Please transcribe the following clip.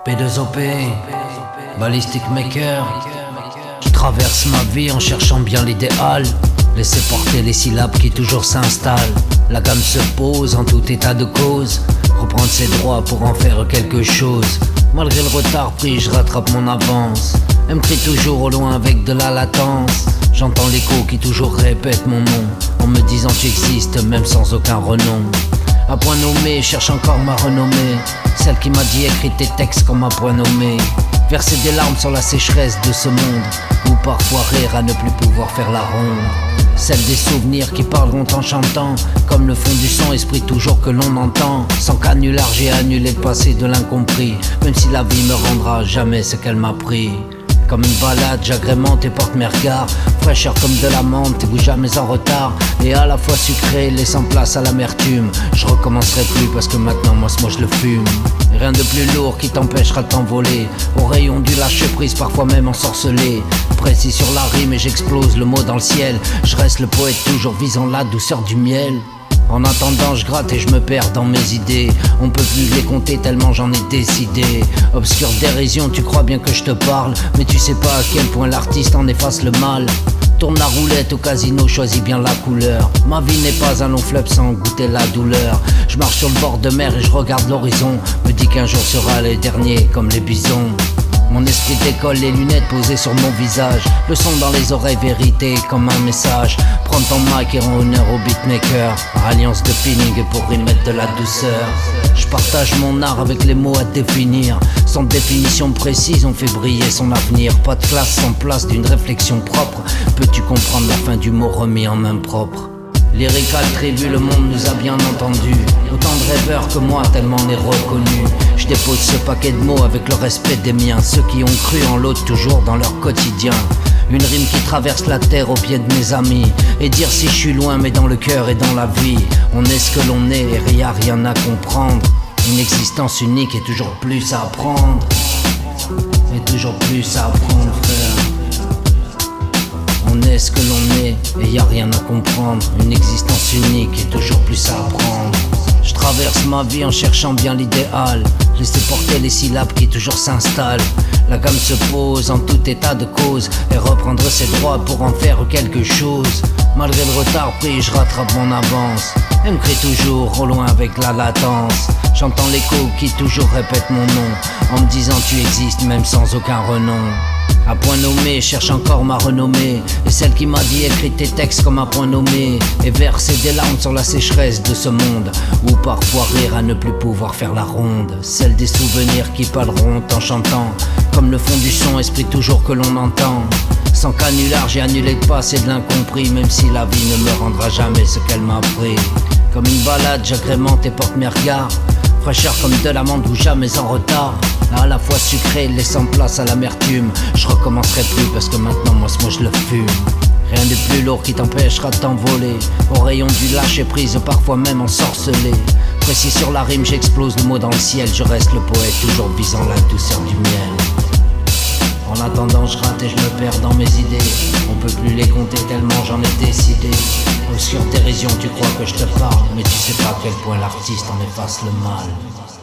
P2OP, Ballistic Maker, qui traverse ma vie en cherchant bien l'idéal. Laisser porter les syllabes qui toujours s'installent. La gamme se pose en tout état de cause. Reprendre ses droits pour en faire quelque chose. Malgré le retard pris, je rattrape mon avance. Elle me crie toujours au loin avec de la latence. J'entends l'écho qui toujours répète mon nom, en me disant tu existes même sans aucun renom. À point nommé, cherche encore ma renommée. Celle qui m'a dit écris tes textes comme à point nommé. Verser des larmes sur la sécheresse de ce monde, ou parfois rire à ne plus pouvoir faire la ronde. Celle des souvenirs qui parleront en chantant, comme le fond du son, esprit toujours que l'on entend. Sans canular j'ai annulé le passé de l'incompris, même si la vie me rendra jamais ce qu'elle m'a pris. Comme une balade, j'agrémente et porte mes regards. Fraîcheur comme de la menthe, t'es jamais en retard. Et à la fois sucré, laissant place à l'amertume. Je recommencerai plus parce que maintenant moi je le fume. Et rien de plus lourd qui t'empêchera de t'envoler. Au rayon du lâcher prise, parfois même ensorcelé. Précis sur la rime et j'explose le mot dans le ciel. Je reste le poète toujours visant la douceur du miel. En attendant je gratte et je me perds dans mes idées. On peut plus les compter tellement j'en ai décidé. Obscure dérision, tu crois bien que je te parle, mais tu sais pas à quel point l'artiste en efface le mal. Tourne la roulette au casino, choisis bien la couleur. Ma vie n'est pas un long fleuve sans goûter la douleur. Je marche sur le bord de mer et je regarde l'horizon. Me dis qu'un jour sera le dernier comme les bisons. Mon esprit décolle, les lunettes posées sur mon visage. Le son dans les oreilles, vérité comme un message. Prends ton mic et rends honneur au beatmaker. Alliance de feeling pour y mettre de la douceur. Je partage mon art avec les mots à définir. Sans définition précise, on fait briller son avenir. Pas de classe sans place d'une réflexion propre. Peux-tu comprendre la fin du mot remis en main propre? Lyrical tribu, le monde nous a bien entendus. Autant de rêveurs que moi, tellement on est reconnus. Je dépose ce paquet de mots avec le respect des miens. Ceux qui ont cru en l'autre toujours dans leur quotidien. Une rime qui traverse la terre au pied de mes amis. Et dire si je suis loin mais dans le cœur et dans la vie. On est ce que l'on est et rien à comprendre. Une existence unique et toujours plus à apprendre. Et toujours plus à apprendre, frère. On est ce que l'on est et y a rien à comprendre. Une existence unique et toujours plus à apprendre. Je traverse ma vie en cherchant bien l'idéal. Laisser porter les syllabes qui toujours s'installent. La gamme se pose en tout état de cause. Et reprendre ses droits pour en faire quelque chose. Malgré le retard pris, je rattrape mon avance. Elle me crie toujours au loin avec la latence. J'entends l'écho qui toujours répète mon nom, en me disant tu existes même sans aucun renom. À point nommé, cherche encore ma renommée. Et celle qui m'a dit écris tes textes comme à point nommé. Et verser des larmes sur la sécheresse de ce monde, ou parfois rire à ne plus pouvoir faire la ronde. Celle des souvenirs qui parleront en chantant, comme le fond du son, esprit toujours que l'on entend. Sans canular, j'ai annulé le passé de l'incompris, même si la vie ne me rendra jamais ce qu'elle m'a pris. Comme une balade, j'agrémente et porte mes regards. Fraîcheur comme de la menthe ou jamais en retard. À la fois sucré, laissant place à l'amertume. Je recommencerai plus parce que maintenant moi je le fume. Rien de plus lourd qui t'empêchera de t'envoler. Au rayon du lâcher prise, parfois même ensorcelé. Précis sur la rime, j'explose le mot dans le ciel. Je reste le poète, toujours visant la douceur du miel. En attendant je rate et je me perds dans mes idées. On peut plus les compter tellement j'en ai décidé. Obscure dérision, tu crois que je te parle, mais tu sais pas à quel point l'artiste en efface le mal.